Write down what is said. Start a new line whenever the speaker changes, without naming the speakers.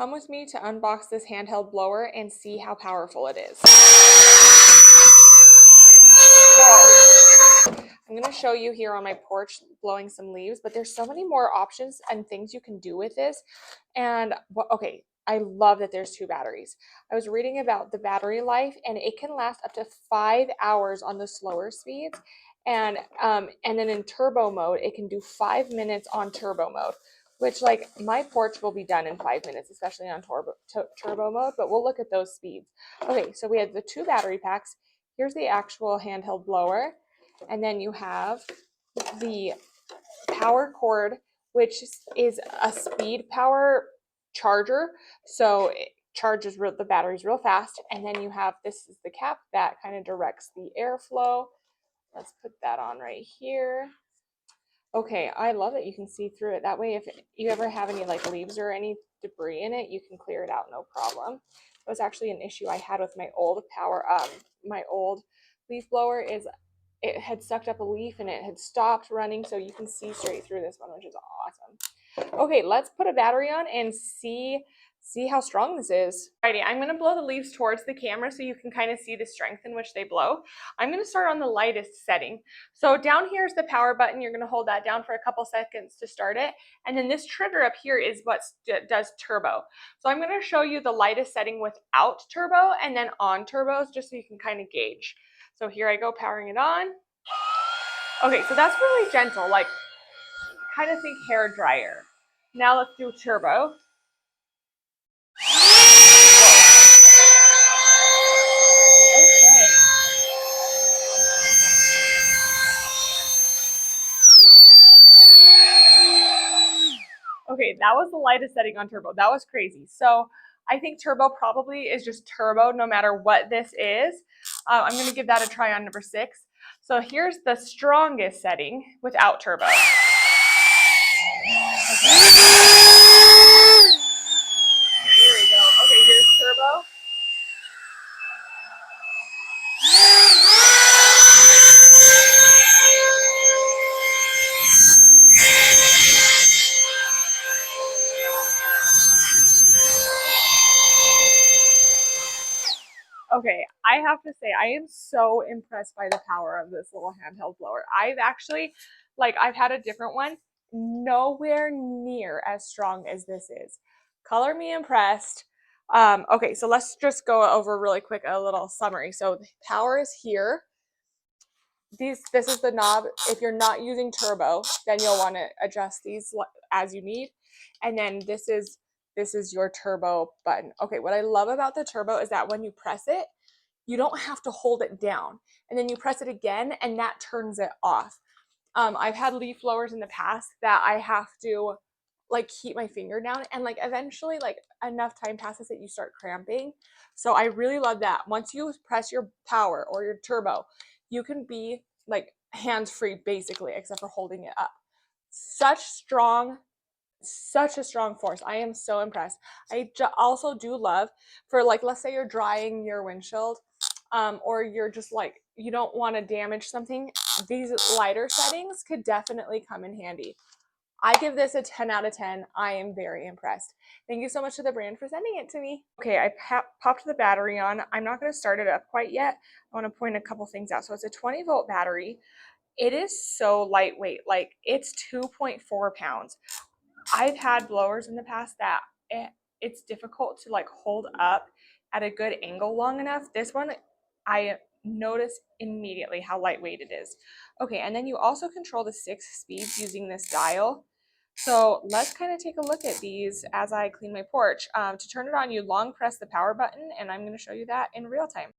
come with me to unbox this handheld blower and see how powerful it is. So, I'm going to show you here on my porch blowing some leaves, but there's so many more options and things you can do with this. And okay, I love that there's 2 batteries. I was reading about the battery life, and it can last up to 5 hours on the slower speeds. And then in turbo mode, it can do 5 minutes on turbo mode, which like my porch will be done in 5 minutes, especially on turbo mode, but we'll look at those speeds. Okay, so we have the 2 battery packs. Here's the actual handheld blower. And then you have the power cord, which is a speed power charger. So it charges the batteries real fast. And then you have, this is the cap that kind of directs the airflow. Let's put that on right here. Okay, I love that you can see through it. That way, if you ever have any like leaves or any debris in it, you can clear it out, no problem. It was actually an issue I had with my old my old leaf blower is it had sucked up a leaf and it had stopped running, so you can see straight through this one, which is awesome. Okay, let's put a battery on and see how strong this is. Alrighty, I'm gonna blow the leaves towards the camera so you can kind of see the strength in which they blow. I'm gonna start on the lightest setting. So down here is the power button. You're gonna hold that down for a couple seconds to start it. And then this trigger up here is what does turbo. So I'm gonna show you the lightest setting without turbo and then on turbos, just so you can kind of gauge. So here I go, powering it on. Okay, so that's really gentle, like kind of think hair dryer. Now let's do turbo. Okay, that was the lightest setting on turbo. That was crazy. So I think turbo probably is just turbo no matter what this is. I'm going to give that a try on number 6. So here's the strongest setting without turbo. Okay. Here we go. Okay, here's turbo. Okay, I have to say, I am so impressed by the power of this little handheld blower. I've actually, I've had a different one, nowhere near as strong as this is. Color me impressed. Okay, so let's just go over really quick a little summary. So the power is here. This is the knob. If you're not using turbo, then you'll want to adjust these as you need. And then this is your turbo button. Okay, what I love about the turbo is that when you press it, you don't have to hold it down. And then you press it again and that turns it off. I've had leaf blowers in the past that I have to keep my finger down, and eventually enough time passes that you start cramping. So I really love that. Once you press your power or your turbo, you can be hands-free basically, except for holding it up. Such a strong force. I am so impressed. I also do love for let's say you're drying your windshield, or you're just you don't want to damage something. These lighter settings could definitely come in handy. I give this a 10 out of 10. I am very impressed. Thank you so much to the brand for sending it to me. Okay, I popped the battery on. I'm not going to start it up quite yet. I want to point a couple things out. So it's a 20-volt battery. It is so lightweight. It's 2.4 pounds. I've had blowers in the past that it's difficult to hold up at a good angle long enough. This one, I notice immediately how lightweight it is. Okay, and then you also control the 6 speeds using this dial. So let's kind of take a look at these as I clean my porch. To turn it on, you long press the power button, and I'm going to show you that in real time.